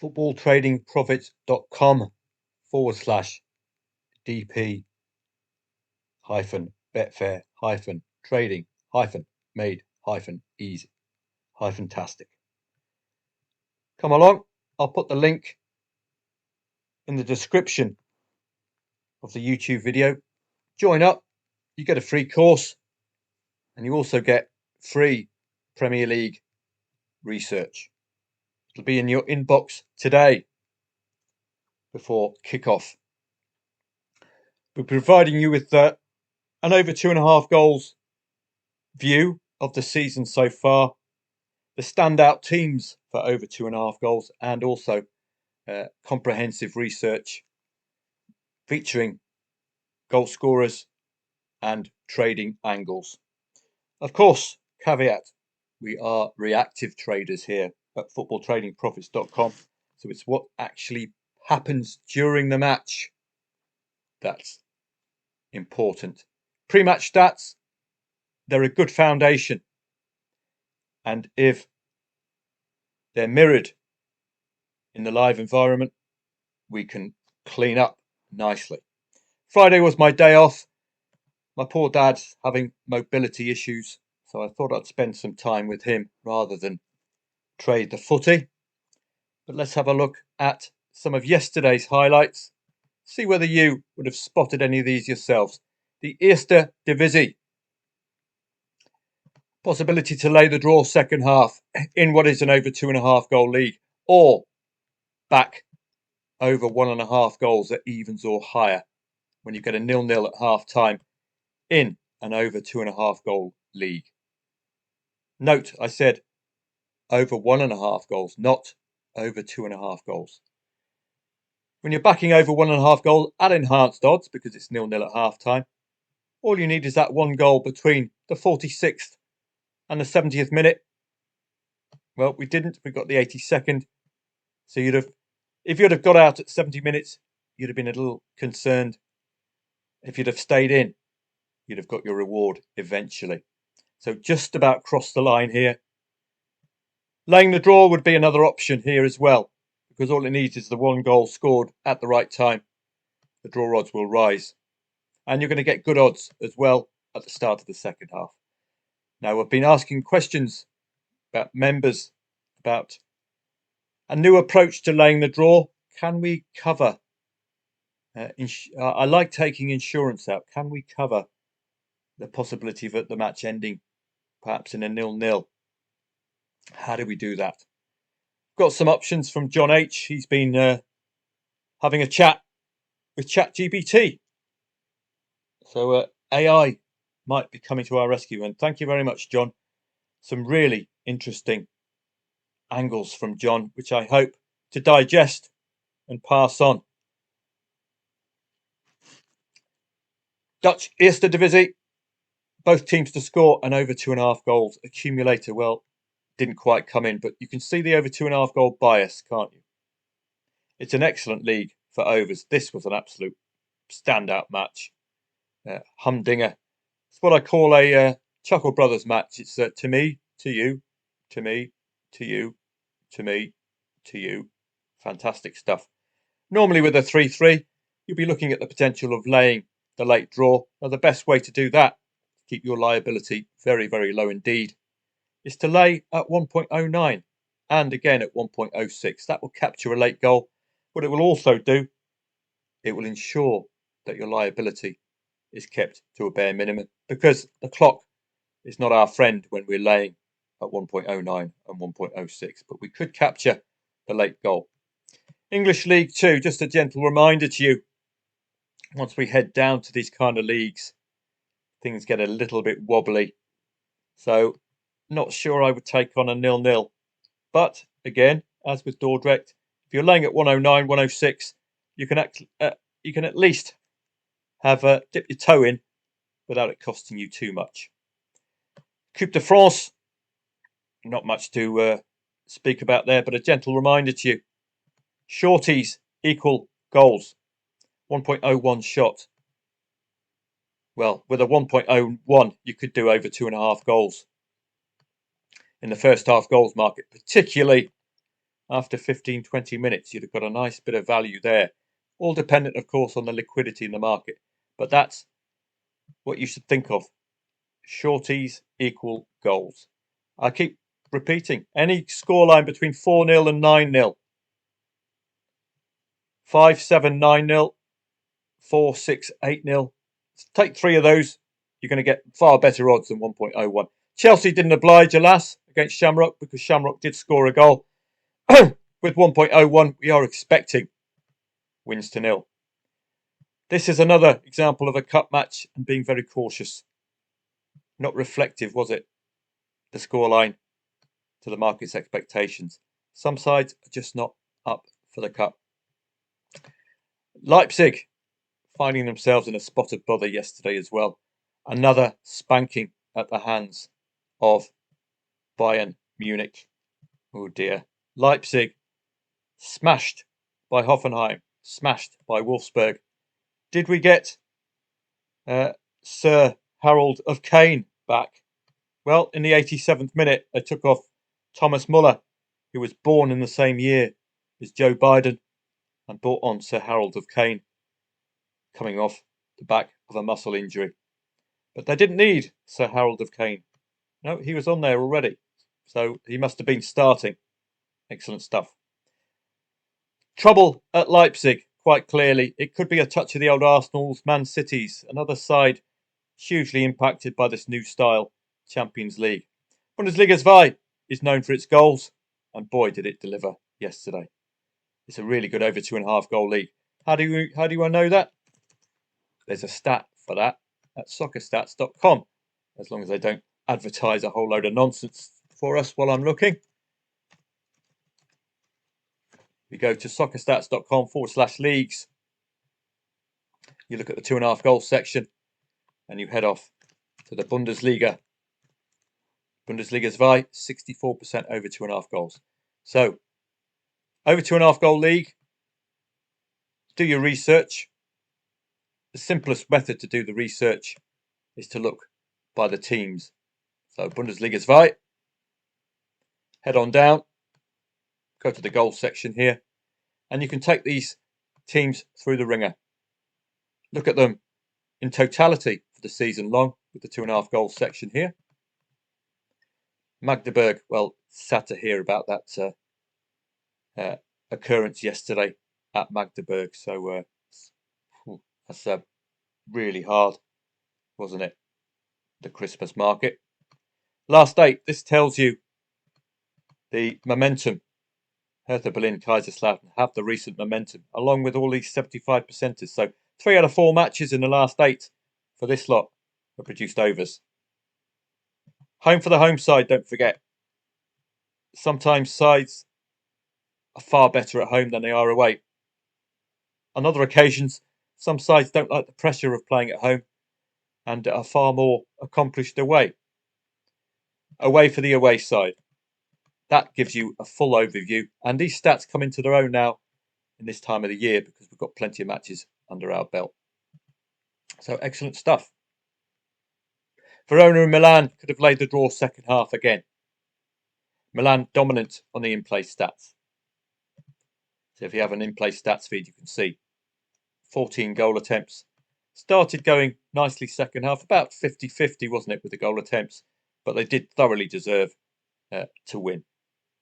footballtradingprofits.com/DP Betfair trading made easy tastic. Come along. I'll put the link in the description of the YouTube video. Join up. You get a free course and you also get free Premier League research. It'll be in your inbox today before kickoff. We're providing you with an over 2.5 goals view of the season so far, the standout teams for over 2.5 goals, and also comprehensive research featuring goal scorers and trading angles. Of course, caveat, we are reactive traders here at footballtradingprofits.com, so it's what actually happens during the match that's important. Pre-match stats, they're a good foundation, and if they're mirrored in the live environment, we can clean up nicely. Friday was my day off. My poor dad's having mobility issues, so I thought I'd spend some time with him rather than trade the footy. But let's have a look at some of yesterday's highlights. See whether you would have spotted any of these yourselves. The Eerste Divisie. Possibility to lay the draw second half in what is an over 2.5 goal league, or back over 1.5 goals at evens or higher when you get a 0-0 at half time in an over 2.5 goal league. Note, I said over 1.5 goals, not over 2.5 goals. When you're backing over 1.5 goals at enhanced odds, because it's 0-0 at half time, all you need is that one goal between the 46th and the 70th minute. Well, we didn't. We got the 82nd. So if you'd have got out at 70 minutes, you'd have been a little concerned. If you'd have stayed in, you'd have got your reward eventually. So just about crossed the line here. Laying the draw would be another option here as well, because all it needs is the one goal scored at the right time. The draw odds will rise. And you're going to get good odds as well at the start of the second half. Now, we've been asking questions about members, about a new approach to laying the draw. Can we cover? I like taking insurance out. Can we cover the possibility of the match ending perhaps in a 0-0? How do we do that? Got some options from John H. He's been having a chat with ChatGPT. So AI might be coming to our rescue. And thank you very much, John. Some really interesting angles from John, which I hope to digest and pass on. Dutch Eerste Divisie. Both teams to score an over 2.5 goals. Accumulator, well, didn't quite come in, but you can see the over 2.5 goal bias, can't you? It's an excellent league for overs. This was an absolute standout match. Humdinger. It's what I call a Chuckle Brothers match. It's to me, to you, to me, to you, to me, to you. Fantastic stuff. Normally with a 3-3, you'll be looking at the potential of laying the late draw. Now, the best way to do that, to keep your liability very, very low indeed, is to lay at 1.09 and again at 1.06. That will capture a late goal. What it will also do, it will ensure that your liability is kept to a bare minimum, because the clock is not our friend when we're laying at 1.09 and 1.06, but we could capture the late goal. English League 2, just a gentle reminder to you, once we head down to these kind of leagues, things get a little bit wobbly. So not sure I would take on a 0-0. But again, as with Dordrecht, if you're laying at 109, 106, you can at least have dip your toe in without it costing you too much. Coupe de France, not much to speak about there, but a gentle reminder to you. Shorties equal goals. 1.01 shot. Well, with a 1.01, you could do over 2.5 goals in the first half goals market, particularly after 15-20 minutes, you'd have got a nice bit of value there. All dependent, of course, on the liquidity in the market. But that's what you should think of. Shorties equal goals. I keep repeating, any scoreline between 4-0 and 9-0. 5-7, 9-0, 4-6, 8-0. Take 3 of those, you're going to get far better odds than 1.01. Chelsea didn't oblige, alas, against Shamrock because Shamrock did score a goal. With 1.01, we are expecting wins to nil. This is another example of a cup match and being very cautious. Not reflective, was it? The scoreline to the market's expectations. Some sides are just not up for the cup. Leipzig finding themselves in a spot of bother yesterday as well. Another spanking at the hands of Bayern Munich. Oh dear. Leipzig smashed by Hoffenheim, smashed by Wolfsburg. Did we get Sir Harold of Kane back? Well, in the 87th minute, they took off Thomas Muller, who was born in the same year as Joe Biden, and brought on Sir Harold of Kane, coming off the back of a muscle injury. But they didn't need Sir Harold of Kane. No, he was on there already. So he must have been starting. Excellent stuff. Trouble at Leipzig, quite clearly. It could be a touch of the old Arsenal's, Man City's, another side hugely impacted by this new style Champions League. Bundesliga 2 is known for its goals, and boy did it deliver yesterday. It's a really good over 2.5 goal league. How do I know that? There's a stat for that at soccerstats.com, as long as they don't advertise a whole load of nonsense for us while I'm looking. We go to soccerstats.com/leagues. You look at the 2.5 goal section and you head off to the Bundesliga. Bundesliga 2, 64% over 2.5 goals. So, over 2.5 goal league, do your research. The simplest method to do the research is to look by the teams. So, Bundesliga 2, head on down, go to the goal section here, and you can take these teams through the ringer. Look at them in totality for the season long with the 2.5 goal section here. Magdeburg, well, sad to hear about that occurrence yesterday at Magdeburg. So that's really hard, wasn't it? The Christmas market. Last 8, this tells you the momentum. Hertha Berlin, Kaiserslautern have the recent momentum, along with all these 75%ers. So 3 out of 4 matches in the last 8 for this lot have produced overs. Home for the home side, don't forget. Sometimes sides are far better at home than they are away. On other occasions, some sides don't like the pressure of playing at home and are far more accomplished away. Away for the away side. That gives you a full overview. And these stats come into their own now in this time of the year because we've got plenty of matches under our belt. So excellent stuff. Verona and Milan could have laid the draw second half again. Milan dominant on the in-play stats. So if you have an in-play stats feed, you can see 14 goal attempts. Started going nicely second half, about 50-50, wasn't it, with the goal attempts? But they did thoroughly deserve to win.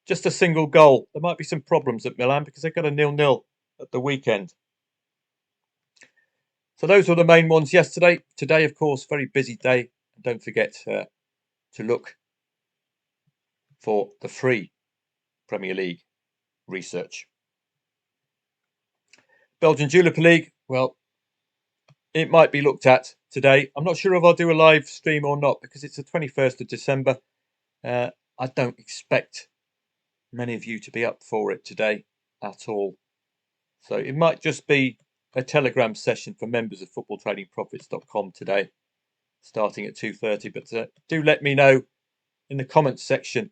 Just a single goal. There might be some problems at Milan because they got a 0-0 at the weekend. So those were the main ones yesterday. Today, of course, very busy day. And don't forget to look for the free Premier League research. Belgian Jupiler League, well, it might be looked at today. I'm not sure if I'll do a live stream or not because it's the 21st of December. I don't expect many of you to be up for it today at all. So it might just be a Telegram session for members of footballtradingprofits.com today, starting at 2:30. But do let me know in the comments section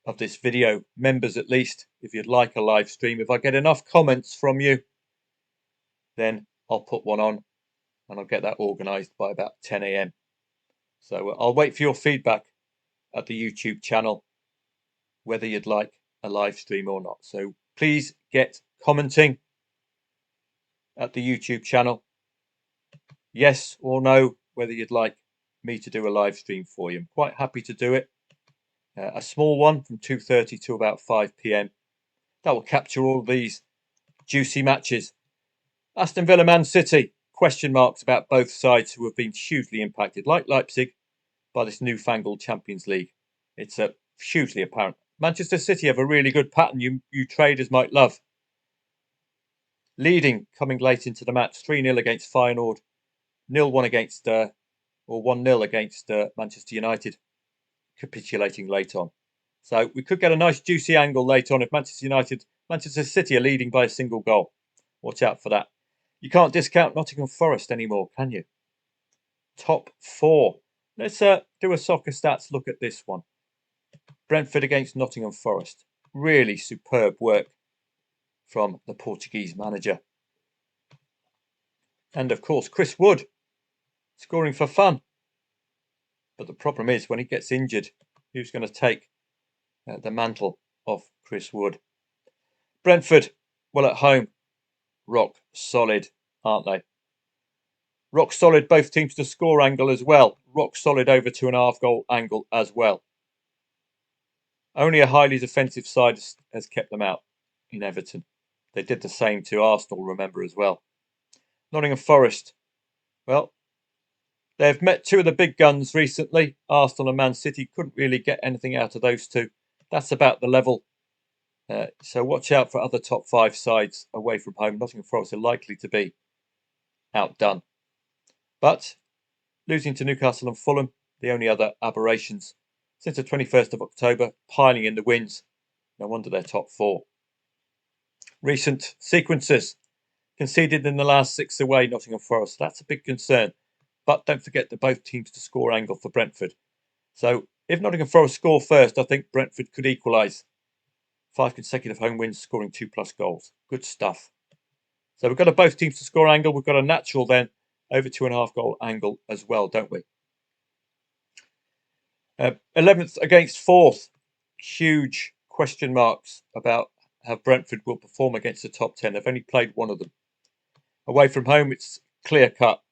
of this video, members at least, if you'd like a live stream. If I get enough comments from you, then I'll put one on and I'll get that organised by about 10 a.m. So I'll wait for your feedback at the YouTube channel, whether you'd like a live stream or not. So please get commenting at the YouTube channel. Yes or no, whether you'd like me to do a live stream for you. I'm quite happy to do it. A small one from 2:30 to about 5 p.m. That will capture all these juicy matches. Aston Villa, Man City, question marks about both sides who have been hugely impacted, like Leipzig, by this newfangled Champions League. It's hugely apparent. Manchester City have a really good pattern you traders might love. Leading coming late into the match, 3-0 against Feyenoord, 0-1 against, or 1-0 against Manchester United, capitulating late on. So we could get a nice juicy angle late on if Manchester City are leading by a single goal. Watch out for that. You can't discount Nottingham Forest anymore, can you? Top 4. Let's do a soccer stats look at this one. Brentford against Nottingham Forest. Really superb work from the Portuguese manager. And of course, Chris Wood scoring for fun. But the problem is when he gets injured, who's going to take the mantle of Chris Wood? Brentford, well at home, rock solid, aren't they? Rock solid, both teams to score angle as well. Rock solid over 2.5 goal angle as well. Only a highly defensive side has kept them out in Everton. They did the same to Arsenal, remember, as well. Nottingham Forest, well, they've met two of the big guns recently. Arsenal and Man City couldn't really get anything out of those two. That's about the level. So watch out for other top 5 sides away from home. Nottingham Forest are likely to be outdone. But losing to Newcastle and Fulham, the only other aberrations since the 21st of October, piling in the wins. No wonder they're top 4. Recent sequences. Conceded in the last 6 away, Nottingham Forest. That's a big concern. But don't forget that both teams to score angle for Brentford. So if Nottingham Forest score first, I think Brentford could equalise. 5 consecutive home wins, scoring 2+ goals. Good stuff. So we've got a both teams to score angle. We've got a natural then over 2.5 goal angle as well, don't we? 11th against 4th. Huge question marks about how Brentford will perform against the top 10. They've only played one of them. Away from home, it's clear cut,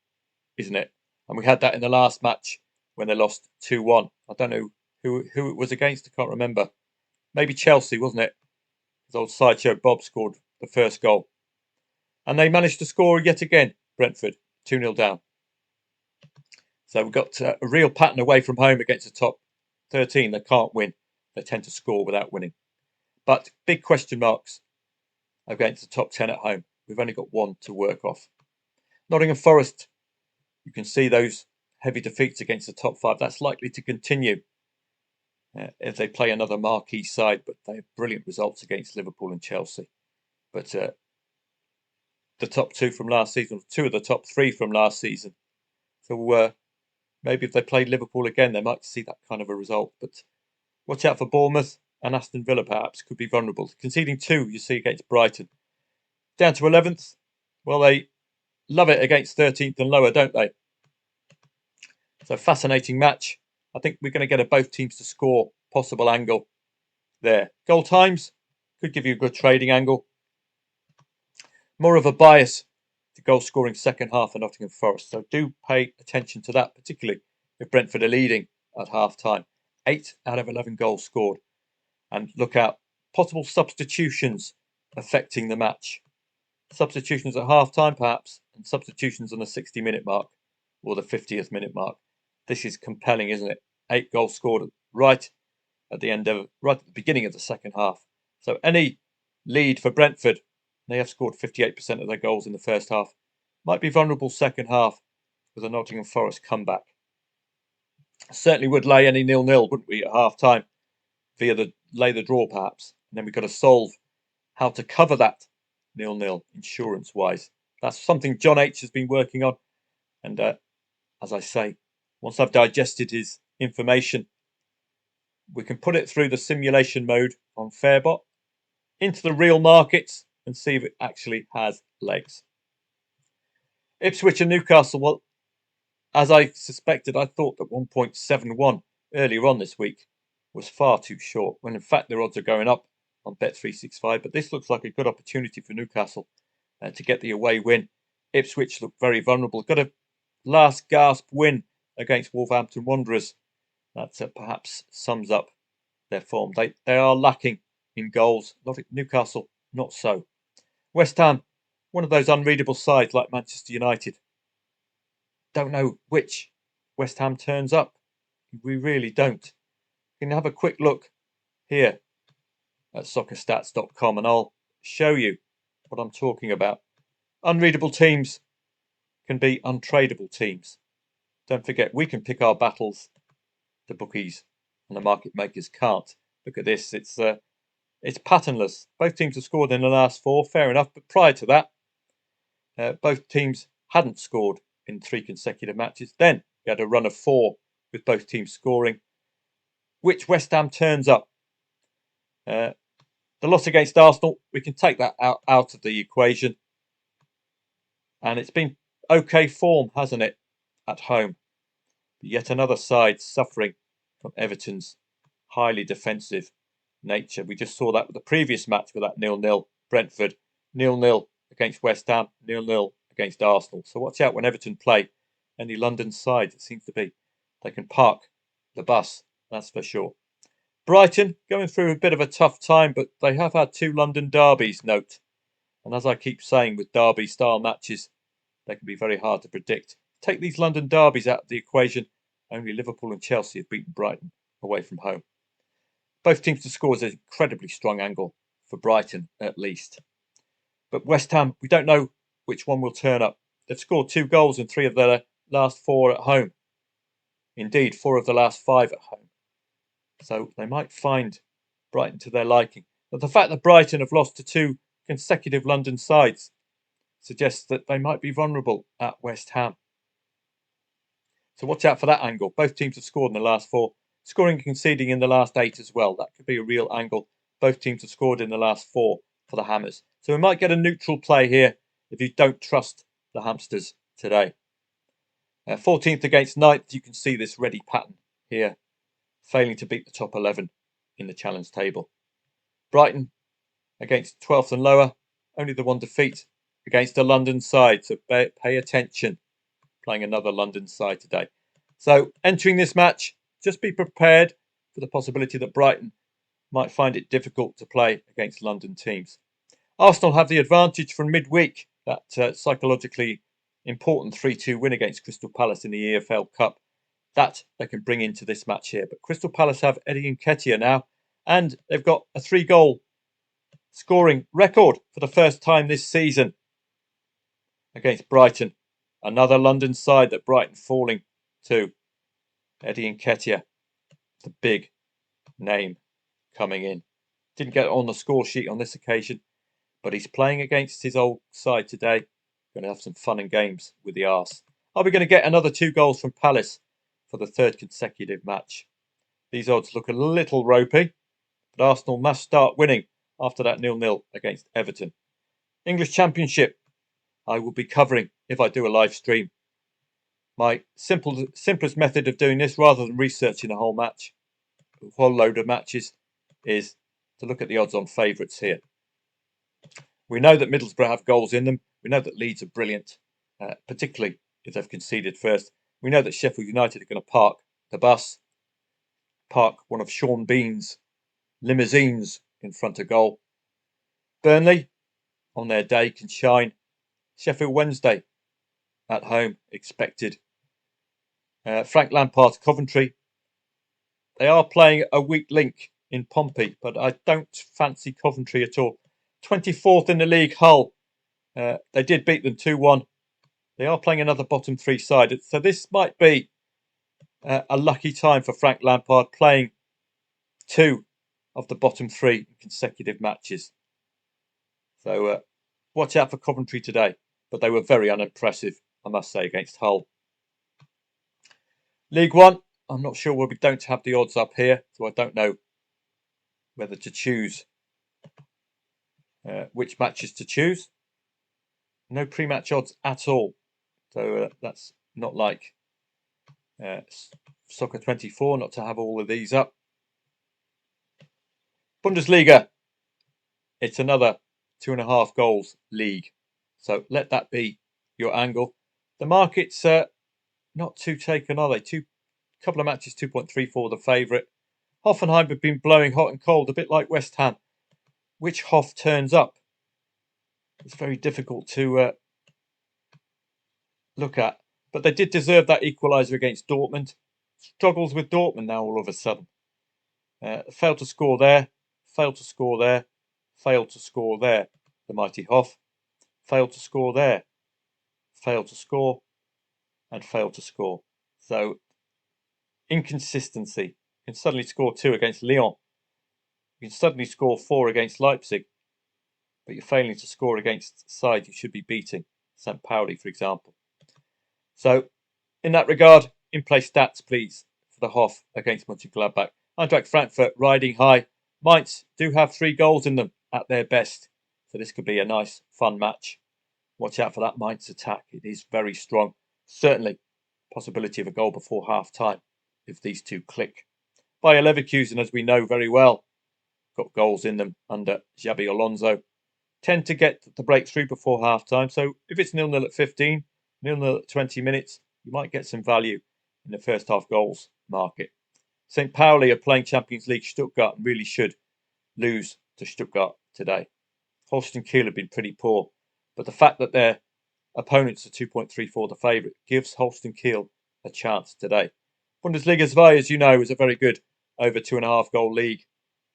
isn't it? And we had that in the last match when they lost 2-1. I don't know who it was against. I can't remember. Maybe Chelsea, wasn't it? His old sideshow Bob scored the first goal. And they managed to score yet again, Brentford, 2-0 down. So we've got a real pattern away from home against the top 13. They can't win. They tend to score without winning. But big question marks against the top 10 at home. We've only got one to work off. Nottingham Forest, you can see those heavy defeats against the top 5. That's likely to continue if they play another marquee side, but they have brilliant results against Liverpool and Chelsea. But the top 2 from last season, 2 of the top 3 from last season. So maybe if they played Liverpool again, they might see that kind of a result. But watch out for Bournemouth and Aston Villa, perhaps, could be vulnerable. Conceding 2, you see, against Brighton. Down to 11th. Well, they love it against 13th and lower, don't they? So fascinating match. I think we're going to get a both teams to score possible angle there. Goal times could give you a good trading angle. More of a bias to goal scoring second half for Nottingham Forest. So do pay attention to that, particularly if Brentford are leading at half time. 8 out of 11 goals scored. And look out, possible substitutions affecting the match. Substitutions at half time, perhaps, and substitutions on the 60-minute mark or the 50th minute mark. This is compelling, isn't it? 8 goals scored right at the beginning of the second half. So any lead for Brentford, they have scored 58% of their goals in the first half, might be vulnerable second half with a Nottingham Forest comeback. Certainly would lay any 0-0, wouldn't we, at half time, via lay the draw perhaps. And then we've got to solve how to cover that 0-0 insurance-wise. That's something John H has been working on. And as I say, once I've digested his information, we can put it through the simulation mode on Fairbot into the real markets and see if it actually has legs. Ipswich and Newcastle, well, as I suspected, I thought that 1.71 earlier on this week was far too short, when in fact their odds are going up on Bet365, but this looks like a good opportunity for Newcastle to get the away win. Ipswich look very vulnerable. Got a last gasp win against Wolverhampton Wanderers. That perhaps sums up their form. They are lacking in goals. Newcastle, not so. West Ham, one of those unreadable sides like Manchester United. Don't know which West Ham turns up. We really don't. You can have a quick look here at soccerstats.com and I'll show you what I'm talking about. Unreadable teams can be untradeable teams. Don't forget, we can pick our battles. The bookies and the market makers can't. Look at this. It's patternless. Both teams have scored in the last 4. Fair enough. But prior to that, both teams hadn't scored in 3 consecutive matches. Then we had a run of 4 with both teams scoring. Which West Ham turns up? The loss against Arsenal, we can take that out of the equation. And it's been okay form, hasn't it, at home? But yet another side suffering from Everton's highly defensive nature. We just saw that with the previous match with that 0-0. Brentford, 0-0 against West Ham, 0-0 against Arsenal. So watch out when Everton play any London side. It seems to be they can park the bus, that's for sure. Brighton going through a bit of a tough time, but they have had 2 London derbies, note. And as I keep saying with derby-style matches, they can be very hard to predict. Take these London derbies out of the equation. Only Liverpool and Chelsea have beaten Brighton away from home. Both teams to score is an incredibly strong angle for Brighton, at least. But West Ham, we don't know which one will turn up. They've scored 2 goals in 3 of their last 4 at home. Indeed, 4 of the last 5 at home. So they might find Brighton to their liking. But the fact that Brighton have lost to 2 consecutive London sides suggests that they might be vulnerable at West Ham. So watch out for that angle. Both teams have scored in the last 4, scoring and conceding in the last 8 as well. That could be a real angle. Both teams have scored in the last 4 for the Hammers. So we might get a neutral play here if you don't trust the Hamsters today. 14th against 9th, you can see this ready pattern here, failing to beat the top 11 in the challenge table. Brighton against 12th and lower, only the 1 defeat against a London side, so pay attention. Playing another London side today. So entering this match, just be prepared for the possibility that Brighton might find it difficult to play against London teams. Arsenal have the advantage from midweek, that psychologically important 3-2 win against Crystal Palace in the EFL Cup. That they can bring into this match here. But Crystal Palace have Eddie Nketiah now, and they've got a 3-goal scoring record for the first time this season against Brighton. Another London side that Brighton falling to. Eddie Nketiah, the big name coming in. Didn't get on the score sheet on this occasion, but he's playing against his old side today. Going to have some fun and games with the arse. Are we going to get another 2 goals from Palace for the 3rd consecutive match? These odds look a little ropey, but Arsenal must start winning after that 0-0 against Everton. English Championship, I will be covering if I do a live stream. My simplest method of doing this, rather than researching a whole match, a whole load of matches, is to look at the odds on favourites here. We know that Middlesbrough have goals in them. We know that Leeds are brilliant, particularly if they've conceded first. We know that Sheffield United are going to park the bus, park one of Sean Bean's limousines in front of goal. Burnley, on their day, can shine. Sheffield Wednesday at home, expected. Frank Lampard's Coventry. They are playing a weak link in Pompey, but I don't fancy Coventry at all. 24th in the league, Hull. They did beat them 2-1. They are playing another bottom 3 side. So this might be a lucky time for Frank Lampard, playing 2 of the bottom 3 in consecutive matches. So watch out for Coventry today. But they were very unimpressive, I must say, against Hull. League One, I'm not sure where we don't have the odds up here, so I don't know whether to choose which matches to choose. No pre-match odds at all, so that's not like Soccer 24, not to have all of these up. Bundesliga, it's another 2.5 goals league. So let that be your angle. The market's not too taken, are they? Couple of matches, 2.34 the favourite. Hoffenheim have been blowing hot and cold, a bit like West Ham. Which Hoff turns up? It's very difficult to look at. But they did deserve that equaliser against Dortmund. Struggles with Dortmund now all of a sudden. Failed to score there. Failed to score there. Failed to score there. The mighty Hoff. Failed to score there. Failed to score. And failed to score. So, inconsistency. You can suddenly score 2 against Lyon. You can suddenly score 4 against Leipzig. But you're failing to score against sides you should be beating. St. Pauli, for example. So, in that regard, in-play stats, please, for the Hoff against Mönchengladbach. Eintracht Frankfurt riding high. Mainz do have 3 goals in them at their best. So this could be a nice, fun match. Watch out for that Mainz attack. It is very strong. Certainly, possibility of a goal before half-time if these two click. Bayer Leverkusen, as we know very well, got goals in them under Xabi Alonso. Tend to get the breakthrough before half-time. So if it's 0-0 at 15, 0-0 at 20 minutes, you might get some value in the first half goals market. St. Pauli are playing Champions League Stuttgart and really should lose to Stuttgart today. Holstein Kiel have been pretty poor, but the fact that their opponents are 2.34 the favourite gives Holstein Kiel a chance today. Bundesliga 2, as you know, is a very good over 2.5 goal league,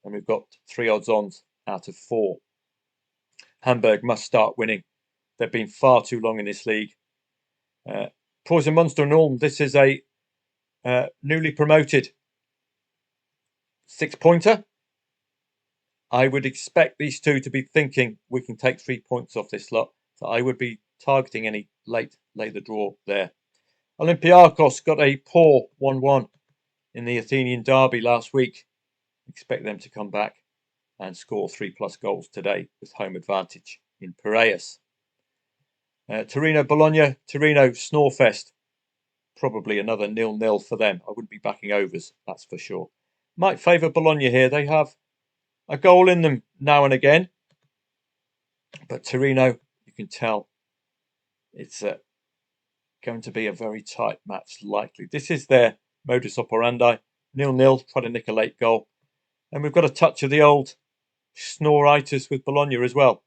and we've got 3 odds-ons out of 4. Hamburg must start winning. They've been far too long in this league. Preußen Münster and Ulm, this is a newly promoted 6-pointer. I would expect these two to be thinking we can take 3 points off this lot. So I would be targeting any late the draw there. Olympiacos got a poor 1-1 in the Athenian derby last week. Expect them to come back and score 3+ goals today with home advantage in Piraeus. Torino Bologna, Torino Snorefest. Probably another 0-0 for them. I wouldn't be backing overs, that's for sure. Might favour Bologna here. They have a goal in them now and again. But Torino, you can tell it's going to be a very tight match, likely. This is their modus operandi. 0-0, try to nick a late goal. And we've got a touch of the old snoritis with Bologna as well.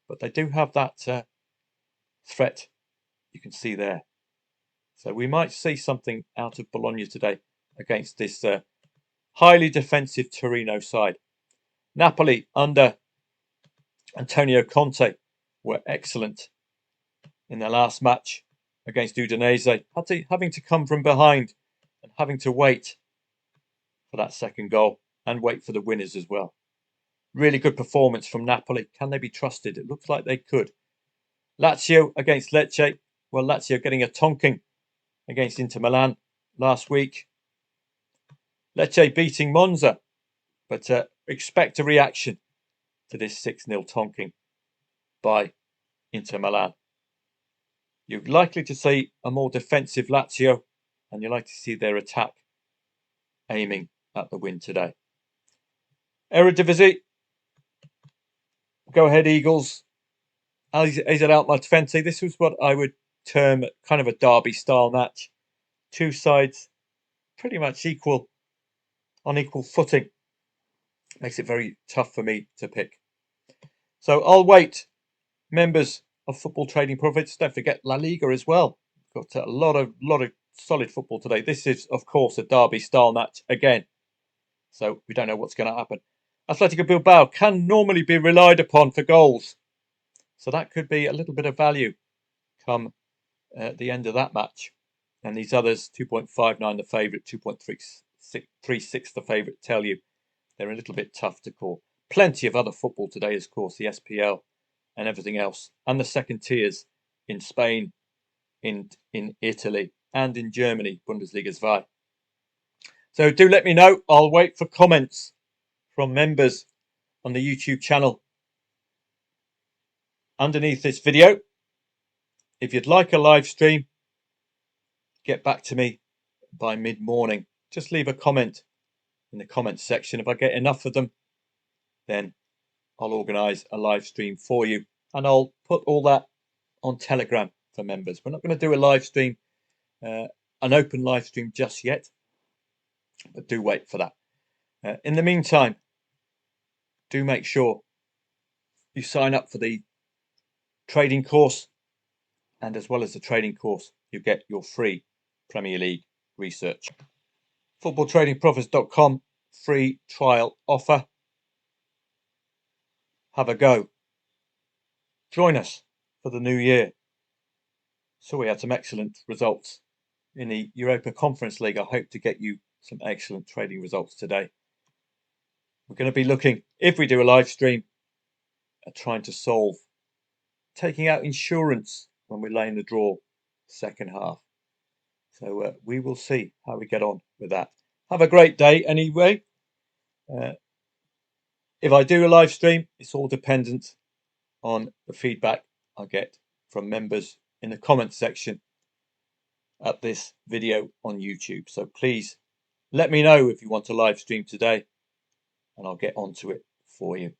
But they do have that threat you can see there. So we might see something out of Bologna today against this highly defensive Torino side. Napoli under Antonio Conte were excellent in their last match against Udinese, having to come from behind and having to wait for that second goal and wait for the winners as well. Really good performance from Napoli. Can they be trusted? It looks like they could. Lazio against Lecce. Well, Lazio getting a tonking against Inter Milan last week. Lecce beating Monza, but expect a reaction to this 6-0 tonking by Inter Milan. You're likely to see a more defensive Lazio, and you're likely to see their attack aiming at the win today. Eredivisie. Go ahead, Eagles. AZ Alkmaar Twente. This was what I would term kind of a derby-style match. Two sides pretty much on equal footing. Makes it very tough for me to pick. So I'll wait. Members of Football Trading Profits, don't forget La Liga as well. Got a lot of solid football today. This is, of course, a derby-style match again. So we don't know what's going to happen. Atletico Bilbao can normally be relied upon for goals. So that could be a little bit of value come the end of that match. And these others, 2.59 the favourite, 2.36 the favourite, tell you they're a little bit tough to call. Plenty of other football today, of course, the SPL and everything else. And the second tiers in Spain, in Italy, and in Germany, Bundesliga 2. So do let me know. I'll wait for comments from members on the YouTube channel underneath this video. If you'd like a live stream, get back to me by mid-morning. Just leave a comment in the comments section. If I get enough of them, then I'll organise a live stream for you, and I'll put all that on Telegram for members. We're not going to do a live stream, an open live stream just yet, but do wait for that. In the meantime, do make sure you sign up for the trading course, and as well as the trading course, you get your free Premier League research. Footballtradingprofits.com free trial offer. Have a go. Join us for the new year. So we had some excellent results in the Europa Conference League. I hope to get you some excellent trading results today. We're going to be looking, if we do a live stream, at trying to solve taking out insurance when we're laying the draw second half. So we will see how we get on with that. Have a great day anyway. If I do a live stream, it's all dependent on the feedback I get from members in the comment section at this video on YouTube. So please let me know if you want a live stream today, and I'll get onto it for you.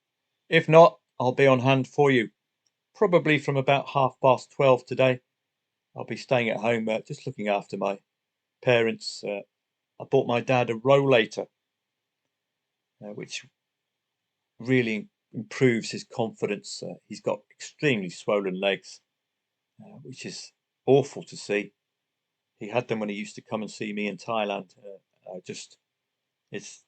If not, I'll be on hand for you probably from about 12:30 today. I'll be staying at home just looking after my parents. I bought my dad a rollator, which really improves his confidence. He's got extremely swollen legs, which is awful to see. He had them when he used to come and see me in Thailand. It's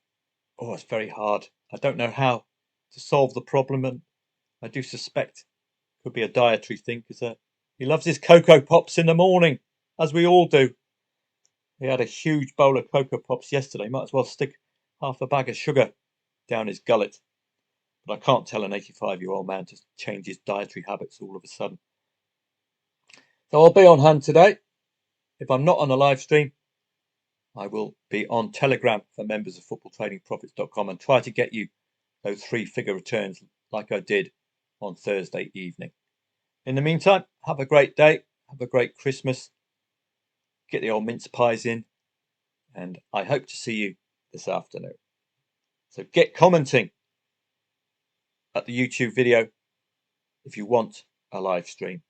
very hard. I don't know how to solve the problem, and I do suspect it could be a dietary thing, because he loves his Cocoa Pops in the morning, as we all do. He had a huge bowl of Cocoa Pops yesterday. Might as well stick half a bag of sugar down his gullet. But I can't tell an 85-year-old man to change his dietary habits all of a sudden. So I'll be on hand today. If I'm not on a live stream, I will be on Telegram for members of footballtradingprofits.com and try to get you those 3-figure returns like I did on Thursday evening. In the meantime, have a great day. Have a great Christmas. Get the old mince pies in. And I hope to see you this afternoon. So get commenting at the YouTube video if you want a live stream.